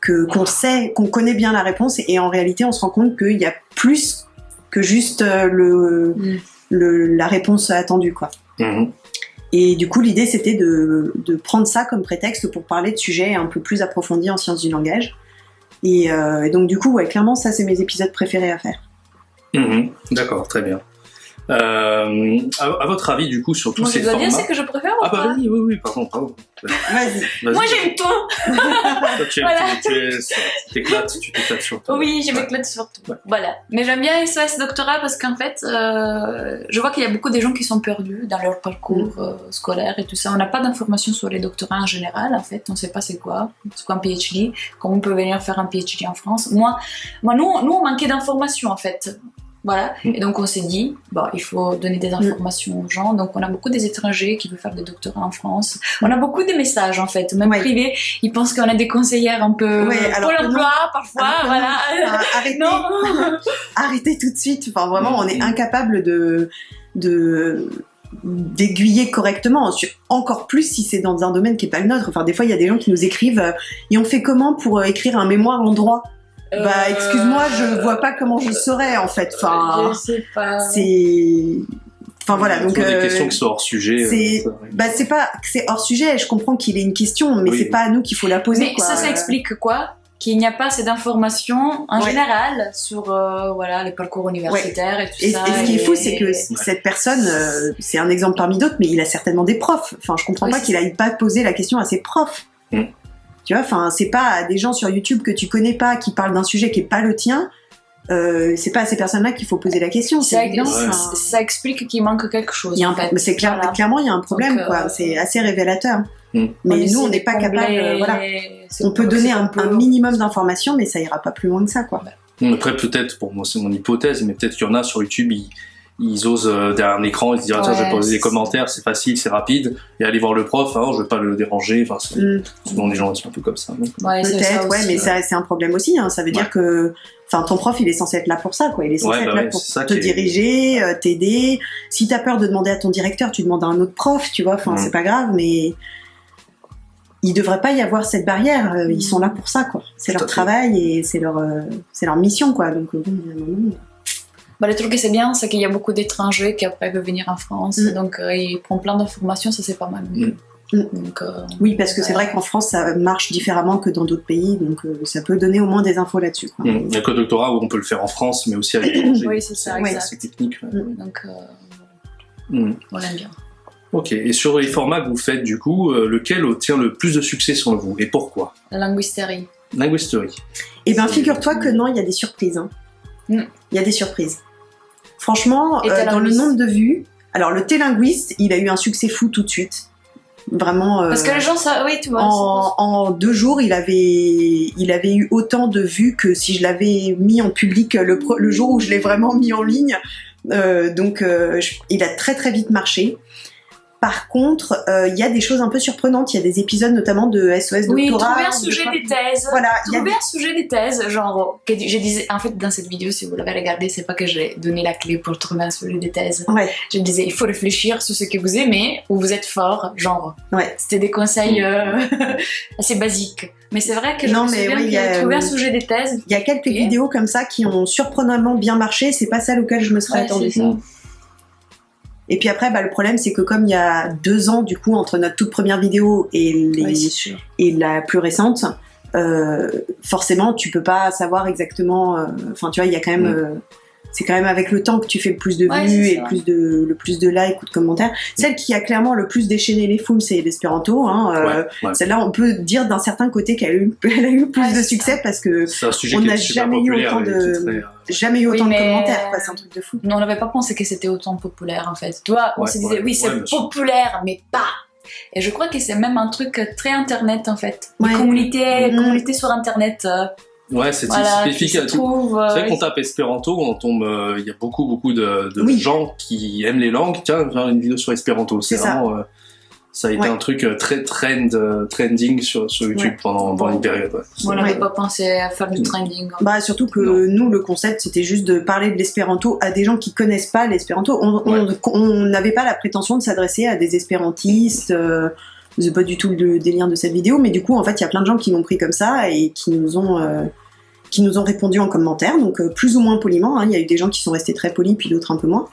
qu'on sait, qu'on connaît bien la réponse, et en réalité on se rend compte qu'il y a plus que juste la réponse attendue, quoi. Et du coup l'idée c'était de prendre ça comme prétexte pour parler de sujets un peu plus approfondis en sciences du langage, et donc du coup ouais, clairement ça c'est mes épisodes préférés à faire. D'accord, très bien. À votre avis, du coup, sur tous Moi, ces je dois formats... dire c'est que je préfère ou Ah pas oui, pardon. Vas-y. Vas-y. Moi, j'aime tout. Toi, Voilà. tu t'éclates sur tout. Oui, je m'éclate surtout. Ouais. Voilà. Mais j'aime bien SOS Doctorat parce qu'en fait, je vois qu'il y a beaucoup de gens qui sont perdus dans leur parcours scolaire et tout ça. On n'a pas d'informations sur les doctorats en général, en fait. On ne sait pas c'est quoi un PhD, comment on peut venir faire un PhD en France. Nous, on manquait d'informations, en fait. Voilà. Et donc, on s'est dit, il faut donner des informations aux gens. Donc, on a beaucoup des étrangers qui veulent faire des doctorats en France. On a beaucoup de messages, en fait. Même privés, ils pensent qu'on a des conseillères un peu pour l'emploi, parfois. Voilà. Arrêtez. Non. Arrêtez tout de suite. Enfin, vraiment, on est incapable d'aiguiller correctement, encore plus si c'est dans un domaine qui est pas le nôtre. Enfin, des fois, il y a des gens qui nous écrivent et on fait comment pour écrire un mémoire en droit? Excuse-moi, je vois pas comment je saurais, en fait. Enfin, je sais pas. Voilà, donc des questions qui sont hors sujet. C'est pas que c'est hors sujet. Je comprends qu'il ait une question, mais c'est pas à nous qu'il faut la poser. Mais quoi. ça explique quoi? Qu'il n'y a pas assez d'informations en général sur les parcours universitaires et tout ça. Et ce qui est fou, c'est que cette personne, c'est un exemple parmi d'autres, mais il a certainement des profs. Enfin, je comprends pas qu'il aille pas poser la question à ses profs. Tu vois, enfin, c'est pas à des gens sur YouTube que tu connais pas qui parlent d'un sujet qui est pas le tien. C'est pas à ces personnes-là qu'il faut poser la question. Ça explique qu'il manque quelque chose. C'est clairement il y a un problème, quoi. C'est assez révélateur. Mais nous, on n'est pas capable. On peut donner un minimum d'informations, mais ça ira pas plus loin que ça, quoi. Après, peut-être, pour moi, c'est mon hypothèse, mais peut-être qu'il y en a sur YouTube, ils osent derrière un écran, ils se disent tiens, je vais poser des commentaires, c'est facile, c'est rapide, et aller voir le prof, je vais pas le déranger. Enfin, souvent les gens sont un peu comme ça. Peut-être, mais c'est un problème aussi. Ça veut dire que, ton prof, il est censé être là pour ça, quoi. Il est censé être là pour te diriger, t'aider. Si t'as peur de demander à ton directeur, tu demandes à un autre prof, tu vois. Enfin, c'est pas grave, mais il devrait pas y avoir cette barrière. Ils sont là pour ça, quoi. C'est leur travail et c'est leur mission, quoi. Donc, le truc qui c'est bien, c'est qu'il y a beaucoup d'étrangers qui après veulent venir en France, donc ils prennent plein d'informations, ça c'est pas mal. Donc, oui, parce que c'est vrai qu'en France ça marche différemment que dans d'autres pays, donc ça peut donner au moins des infos là-dessus. Il n'y a que le doctorat où on peut le faire en France, mais aussi à l'étranger. Oui, c'est ça, exact. C'est technique. Donc, on l'aime bien. Ok, et sur les formats que vous faites, du coup, lequel obtient le plus de succès selon vous, et pourquoi? La linguisterie. Linguisterie. Eh bien, figure-toi que non, il y a des surprises. Il y a des surprises. Franchement, dans le nombre de vues, alors le Télinguiste, il a eu un succès fou tout de suite. Vraiment. Parce que les gens, tu vois. En 2 jours, il avait eu autant de vues que si je l'avais mis en public le jour où je l'ai vraiment mis en ligne. Donc, il a très très vite marché. Par contre, il y a des choses un peu surprenantes. Il y a des épisodes notamment de SOS Oui, Doctorat. trouver un sujet des thèses. Voilà, il y a Trouver un sujet des thèses, genre, que je disais, en fait, dans cette vidéo, si vous l'avez regardée, c'est pas que j'ai donné la clé pour trouver un sujet des thèses. Ouais. Je disais, il faut réfléchir sur ce que vous aimez, où vous êtes fort, genre. Ouais. C'était des conseils assez basiques. Mais c'est vrai que je Non, me mais souviens oui, que trouver un sujet des thèses. Il y a quelques Ok. vidéos comme ça qui ont surprenamment bien marché. C'est pas celle auquel je me serais Ouais, attendue. c'est ça. Et puis après, le problème, c'est que comme il y a 2 ans, du coup, entre notre toute première vidéo et, Ouais, c'est sûr. et la plus récente, forcément, tu peux pas savoir exactement. Enfin, tu vois, il y a quand même. C'est quand même avec le temps que tu fais le plus de Ouais, vues c'est et ça. le plus de likes ou de commentaires. Celle qui a clairement le plus déchaîné les foules, c'est l'espéranto. Hein. Ouais. Celle-là, on peut dire d'un certain côté qu'elle a eu plus Ouais, de c'est succès parce que C'est un sujet On qui n'a est super jamais eu populaire. autant et de- qui est très, jamais eu Oui, autant de mais- commentaires. Quoi, c'est un truc de fou. Non, on n'avait pas pensé que c'était autant populaire, en fait. Tu vois, on Ouais, se disait, ouais, oui, c'est ouais, bien sûr. populaire, mais pas. Et je crois que c'est même un truc très internet, en fait. Ouais. Des communautés, Mhm. communautés sur internet. Ouais, c'est Voilà, qui spécifique. se trouvent. C'est vrai qu'on tape espéranto, on tombe, il y a beaucoup de Oui. gens qui aiment les langues. Tiens, faire une vidéo sur espéranto. C'est C'est ça. vraiment, ça a été Ouais. un truc très trending sur YouTube Ouais. pendant une période. Ouais. On n'avait Ouais. pas pensé à faire du trending. Bah surtout que Non. nous le concept c'était juste de parler de l'espéranto à des gens qui connaissent pas l'espéranto. On n'avait pas la prétention de s'adresser à des espérantistes. C'est pas du tout le délire de cette vidéo, mais du coup en fait il y a plein de gens qui l'ont pris comme ça et qui nous ont répondu en commentaire, donc plus ou moins poliment. Hein. Il y a eu des gens qui sont restés très polis, puis d'autres un peu moins.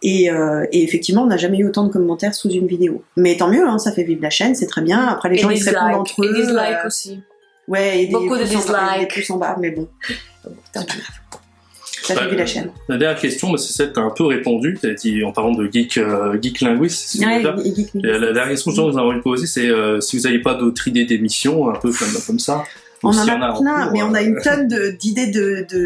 Et effectivement, on n'a jamais eu autant de commentaires sous une vidéo. Mais tant mieux, hein, ça fait vivre la chaîne, c'est très bien. Après, les gens ils se répondent entre eux. Et dislikes aussi. Ouais, et des Beaucoup de pouces en bas, dislikes. des pouces en bas, mais bon, Tant pis. ça fait vivre la chaîne. La dernière question, c'est celle que tu as un peu répondu, t'as dit, en parlant de geek linguiste. c'est Ouais, ça. et La dernière question que je vous ai envie de poser, c'est si vous n'avez pas d'autres idées d'émissions, un peu comme ça. On ou en s'il y a en plein, cours, mais on a une tonne d'idées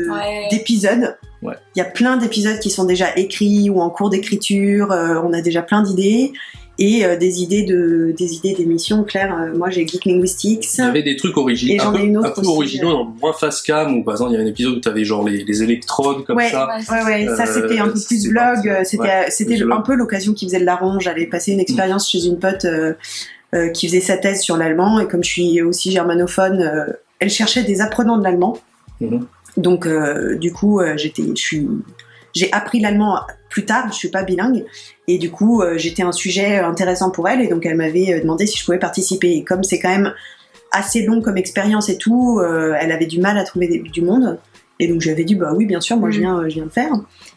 Ouais. d'épisodes. Ouais. Il y a plein d'épisodes qui sont déjà écrits ou en cours d'écriture. On a déjà plein d'idées et des idées d'émissions. Claire, moi j'ai Geek Linguistics. Il y avait des trucs Et originaux, j'en ai une autre un peu aussi, originaux, moins face cam, où par exemple il y avait un épisode où tu avais genre les électrodes comme Ouais, ça. ouais, ça c'était un peu plus c'est vlog. parti. C'était vlog. un peu l'occasion qui faisait de la ronde. J'avais passé une expérience chez une pote qui faisait sa thèse sur l'allemand et comme je suis aussi germanophone, elle cherchait des apprenants de l'allemand. Mhm. Donc du coup, j'ai appris l'allemand plus tard. Je suis pas bilingue et du coup, j'étais un sujet intéressant pour elle et donc elle m'avait demandé si je pouvais participer. Et comme c'est quand même assez long comme expérience et tout, elle avait du mal à trouver du monde. Et donc je lui avais dit bah oui bien sûr moi je viens le faire.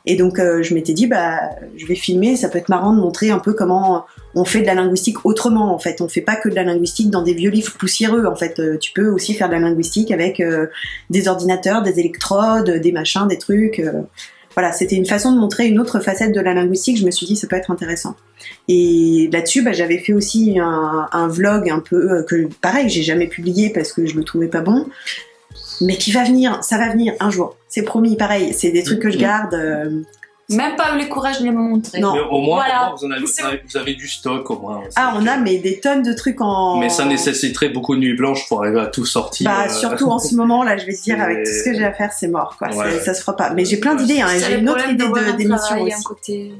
Et donc je m'étais dit bah je vais filmer, ça peut être marrant de montrer un peu comment on fait de la linguistique autrement en fait. On fait pas que de la linguistique dans des vieux livres poussiéreux en fait. Tu peux aussi faire de la linguistique avec des ordinateurs, des électrodes, des machins, des trucs. Voilà, c'était une façon de montrer une autre facette de la linguistique. Je me suis dit ça peut être intéressant. Et là-dessus, j'avais fait aussi un vlog un peu que pareil j'ai jamais publié parce que je le trouvais pas bon. Mais qui va venir, ça va venir un jour. C'est promis, pareil. C'est des trucs que je garde. Même pas eu le courage de les montrer. Non. Mais au moins, Voilà. vous avez du stock au moins. Ah, on a mais des tonnes de trucs en. Mais ça nécessiterait beaucoup de nuits blanches pour arriver à tout sortir. Bah surtout en ce moment là, je vais te dire c'est- avec tout ce que j'ai à faire, c'est mort quoi. Ouais. Ça se fera pas. Mais j'ai plein d'idées. Hein, et C'est j'ai le une autre problème idée d'avoir un d'émission travail, aussi. un côté...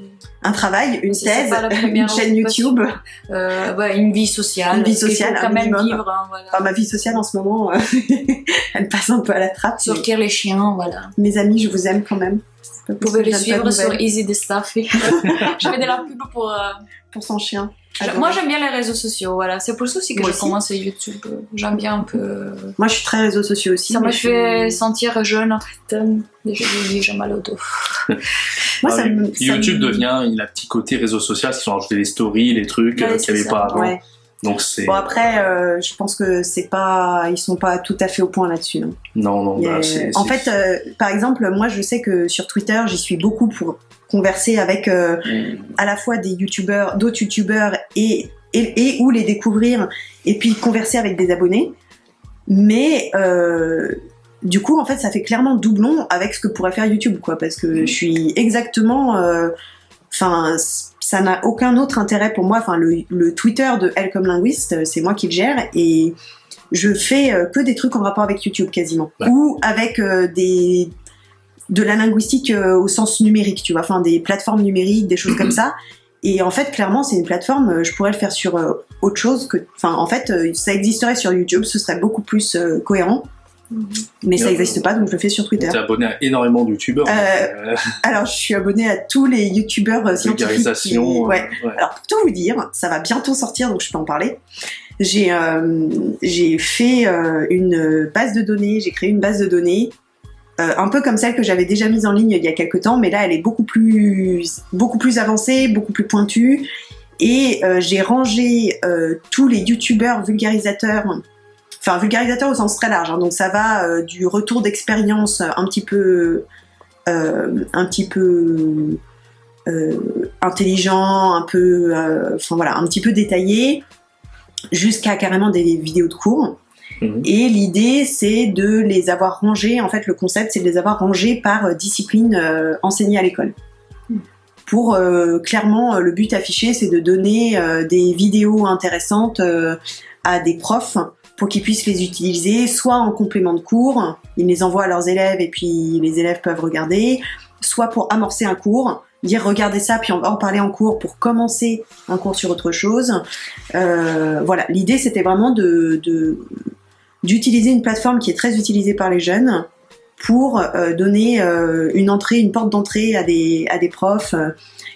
Un travail, une C'est thèse, pas la première une chaîne occupation. YouTube. Ouais, une vie sociale. Une vie parce qu'il sociale, faut quand un même minimum. vivre, hein, voilà. Enfin, ma vie sociale en ce moment, elle passe un peu à la trappe. mais Sortir les chiens, voilà. Mes amis, je vous aime quand même. Vous pouvez les Je donne pas de suivre sur nouvelles Easy the Staffy. Je fais de la pub pour... pour son chien. Moi, j'aime bien les réseaux sociaux, voilà. C'est pour ça aussi que Moi j'ai aussi. commencé YouTube. J'aime bien un peu... Moi, je suis très réseaux sociaux aussi. Ça mais me je fait suis- sentir jeune, en fait. Déjà, j'ai mal au dos. Moi, ça me- YouTube devient, il a un petit côté réseau social, qui sont rajoutés les stories, les trucs Ouais, qu'il c'est n'y avait ça. pas avant. Ouais. Donc c'est. Bon après, je pense que c'est pas, ils sont pas tout à fait au point là-dessus. Non. Non, Il y a- bah, c'est. En fait, par exemple, moi, je sais que sur Twitter, j'y suis beaucoup pour converser avec à la fois des youtubeurs, d'autres youtubeurs et ou les découvrir et puis converser avec des abonnés. Mais du coup, en fait, ça fait clairement doublon avec ce que pourrait faire YouTube, quoi, parce que je suis exactement. Enfin, ça n'a aucun autre intérêt pour moi. Enfin, le Twitter de Elle comme linguiste, c'est moi qui le gère et je fais que des trucs en rapport avec YouTube quasiment, Ouais. ou avec de la linguistique au sens numérique, tu vois, enfin des plateformes numériques, des choses comme ça. Et en fait, clairement, c'est une plateforme, je pourrais le faire sur autre chose que... Enfin, en fait, ça existerait sur YouTube, ce serait beaucoup plus cohérent. Mais ça n'existe pas, donc je le fais sur Twitter. Tu es abonné à énormément de youtubeurs. Alors, je suis abonnée à tous les youtubeurs scientifiques. Vulgarisation. Ouais. Alors, pour tout vous dire, ça va bientôt sortir, donc je peux en parler. J'ai fait une base de données, j'ai créé une base de données, un peu comme celle que j'avais déjà mise en ligne il y a quelques temps, mais là, elle est beaucoup plus avancée, beaucoup plus pointue. Et j'ai rangé tous les youtubeurs vulgarisateurs, enfin vulgarisateurs au sens très large, hein, donc ça va du retour d'expérience un petit peu intelligent, un petit peu détaillé, jusqu'à carrément des vidéos de cours. Et l'idée, c'est de les avoir rangés, en fait le concept, c'est de les avoir rangés par discipline enseignée à l'école. Pour clairement, le but affiché, c'est de donner des vidéos intéressantes à des profs pour qu'ils puissent les utiliser, soit en complément de cours, ils les envoient à leurs élèves et puis les élèves peuvent regarder, soit pour amorcer un cours, dire regardez ça puis on va en parler en cours pour commencer un cours sur autre chose. Voilà, l'idée c'était vraiment d'utiliser une plateforme qui est très utilisée par les jeunes pour donner une porte d'entrée à des profs.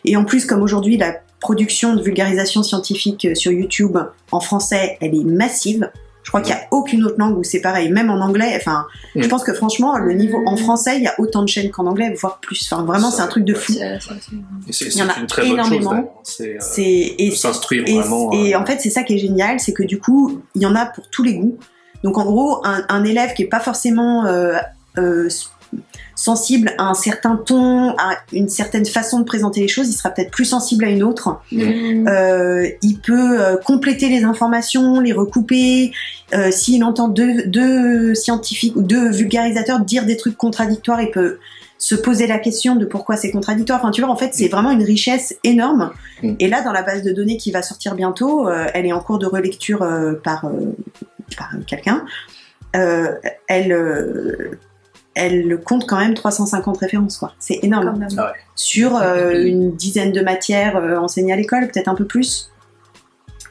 Et en plus, comme aujourd'hui la production de vulgarisation scientifique sur YouTube en français, elle est massive. Je crois qu'il n'y a aucune autre langue où c'est pareil, même en anglais. Enfin, je pense que franchement, le niveau en français, il y a autant de chaînes qu'en anglais, voire plus. Enfin, vraiment, c'est un truc de fou. C'est il y en a une très énormément. bonne chose. C'est s'instruire vraiment. Et en fait, c'est ça qui est génial, c'est que du coup, il y en a pour tous les goûts. Donc, en gros, un élève qui est pas forcément sensible à un certain ton, à une certaine façon de présenter les choses, il sera peut-être plus sensible à une autre. Il peut compléter les informations, les recouper. S'il entend deux scientifiques ou deux vulgarisateurs dire des trucs contradictoires, il peut se poser la question de pourquoi c'est contradictoire. Enfin, tu vois, en fait, c'est vraiment une richesse énorme. Et là, dans la base de données qui va sortir bientôt, elle est en cours de relecture par quelqu'un. Elle compte quand même 350 références, quoi. C'est énorme. Sur une dizaine de matières enseignées à l'école, peut-être un peu plus.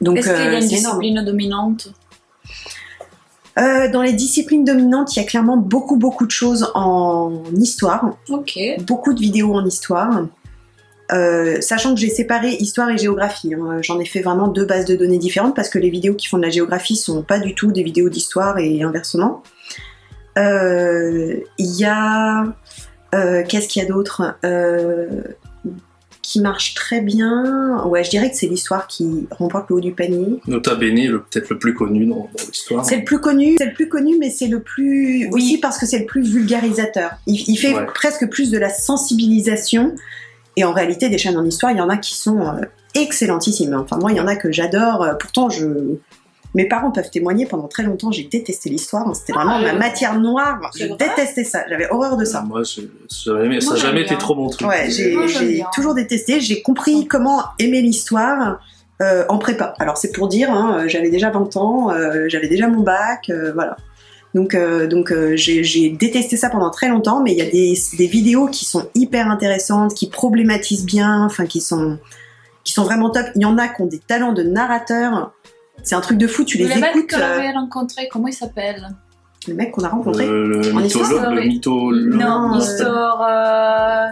Donc, est-ce qu'il y a une c'est discipline énorme. dominante? Dans les disciplines dominantes, il y a clairement beaucoup de choses en histoire. Ok. Beaucoup de vidéos en histoire. Sachant que j'ai séparé histoire et géographie. Hein. J'en ai fait vraiment 2 bases de données différentes parce que les vidéos qui font de la géographie sont pas du tout des vidéos d'histoire et inversement. Il y a... qu'est-ce qu'il y a d'autre qui marche très bien. Ouais, je dirais que c'est l'histoire qui remporte le haut du panier. Nota Bene, peut-être le plus connu dans l'histoire. C'est le plus connu, mais c'est le plus... Oui. Aussi parce que c'est le plus vulgarisateur. Il fait presque plus de la sensibilisation. Et en réalité, des chaînes en histoire, il y en a qui sont excellentissimes. Enfin, moi, il y en a que j'adore. Pourtant, mes parents peuvent témoigner, pendant très longtemps, j'ai détesté l'histoire. C'était vraiment ma matière noire. Je détestais ça. J'avais horreur de ça. Moi, ça n'a jamais été trop mon truc. Ouais, j'ai toujours détesté. J'ai compris comment aimer l'histoire en prépa. Alors, c'est pour dire, hein, j'avais déjà 20 ans, j'avais déjà mon bac, voilà. Donc j'ai détesté ça pendant très longtemps, mais il y a des vidéos qui sont hyper intéressantes, qui problématisent bien, enfin qui sont vraiment top. Il y en a qui ont des talents de narrateurs. C'est un truc de fou, tu les écoutes. Le mec qu'on avait rencontré, comment il s'appelle? Le mec qu'on a rencontré le mythologue. Non, l'histoire...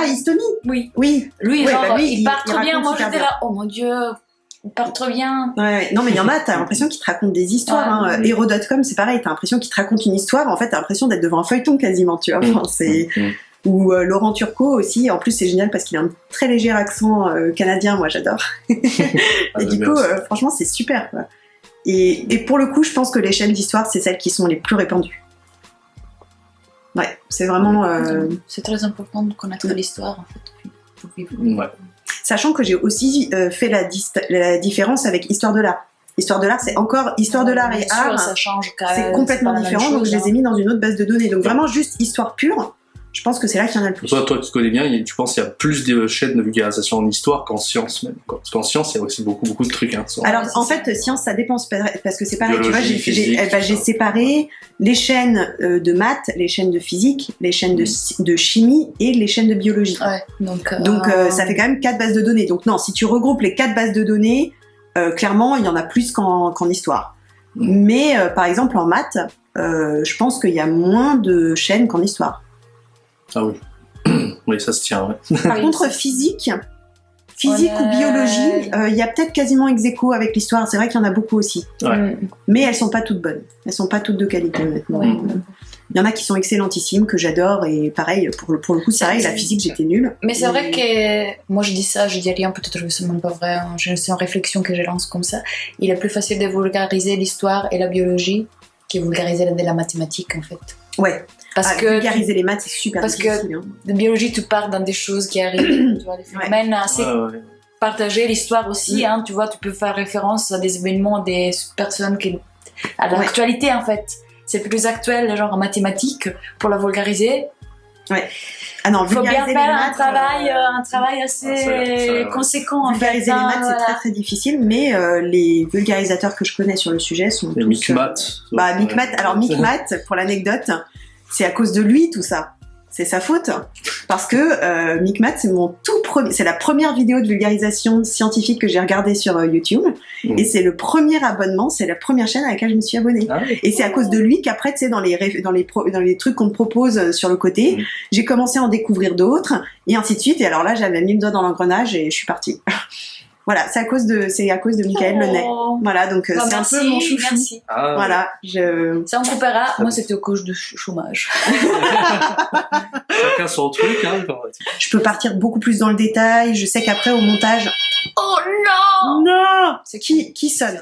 Estonie. Oui. Oui. Lui, ouais, genre, bah lui, il part trop bien. Moi, super j'étais bien. là, oh mon Dieu, il part trop bien. Ouais, non, mais il y en a, t'as l'impression qu'ils te racontent des histoires. Ouais, hein. Hero.com, c'est pareil, t'as l'impression qu'ils te racontent une histoire. En fait, t'as l'impression d'être devant un feuilleton quasiment, tu vois. Enfin, c'est... Ou Laurent Turcot aussi. En plus, c'est génial parce qu'il a un très léger accent canadien. Moi, j'adore. Et du coup, franchement, c'est super, quoi. Et pour le coup, je pense que les chaînes d'histoire, c'est celles qui sont les plus répandues. Ouais, c'est vraiment... C'est très important de connaître l'histoire, en fait, pour vivre. Ouais. Sachant que j'ai aussi fait la différence avec Histoire de l'art. Histoire de l'art, c'est encore Histoire de l'art et art. Ça change quand même. C'est complètement pas la même différent, donc chose, je les ai mis dans une autre base de données. Donc vraiment juste Histoire pure. Je pense que c'est là qu'il y en a le plus. Toi qui connais bien, tu penses qu'il y a plus de chaînes de vulgarisation en histoire qu'en sciences même, quoi. Parce qu'en sciences, il y a aussi beaucoup de trucs. Hein, alors en fait, science, ça dépend parce que c'est pareil. Biologie, tu vois, j'ai séparé les chaînes de maths, les chaînes de physique, les chaînes de chimie et les chaînes de biologie. Ouais, donc ça fait quand même 4 bases de données. Donc non, si tu regroupes les 4 bases de données, clairement, il y en a plus qu'en histoire. Mais par exemple en maths, je pense qu'il y a moins de chaînes qu'en histoire. Ah oui. Oui, ça se tient, ouais. Par contre, physique ou biologie, il y a peut-être quasiment ex aequo avec l'histoire. C'est vrai qu'il y en a beaucoup aussi. Ouais. Mais elles sont pas toutes bonnes. Elles sont pas toutes de qualité, honnêtement. Ouais. Il y en a qui sont excellentissimes, que j'adore, et pareil, pour le coup, c'est pareil, la physique, j'étais nulle. Mais c'est vrai que moi je dis ça, je dis rien, peut-être que c'est même pas vrai, hein. C'est une réflexion que je lance comme ça. Il est plus facile de vulgariser l'histoire et la biologie que vulgariser la mathématique en fait. Ouais. Parce que vulgariser les maths, c'est super difficile. Hein. De biologie, tu pars dans des choses qui arrivent, tu vois, des phénomènes assez partagés. L'histoire aussi, hein, tu vois, tu peux faire référence à des événements, des personnes à l'actualité en fait. C'est plus actuel, genre en mathématiques, pour la vulgariser. Ouais. Ah non, il faut bien vulgariser faire les maths, un travail assez conséquent en fait. Vulgariser les maths, c'est très très difficile, mais les vulgarisateurs que je connais sur le sujet sont tous... Micmat. Alors Micmat, pour l'anecdote, c'est à cause de lui tout ça. C'est sa faute. Parce que Micmat, c'est la première vidéo de vulgarisation scientifique que j'ai regardée sur YouTube. Et c'est le premier abonnement, c'est la première chaîne à laquelle je me suis abonnée. Ah, oui. Et c'est à cause de lui qu'après, tu sais, dans les trucs qu'on te propose sur le côté, j'ai commencé à en découvrir d'autres, et ainsi de suite. Et alors là, j'avais mis le doigt dans l'engrenage et je suis partie. Voilà, c'est à cause de Michael Lenay. Voilà, donc c'est un peu mon chouchou. Merci. Ah, voilà, ça on coupera. Moi, c'était au cause de chômage. Chacun son truc, hein. Je peux partir beaucoup plus dans le détail. Je sais qu'après, au montage... Oh non! Non! C'est qui sonne?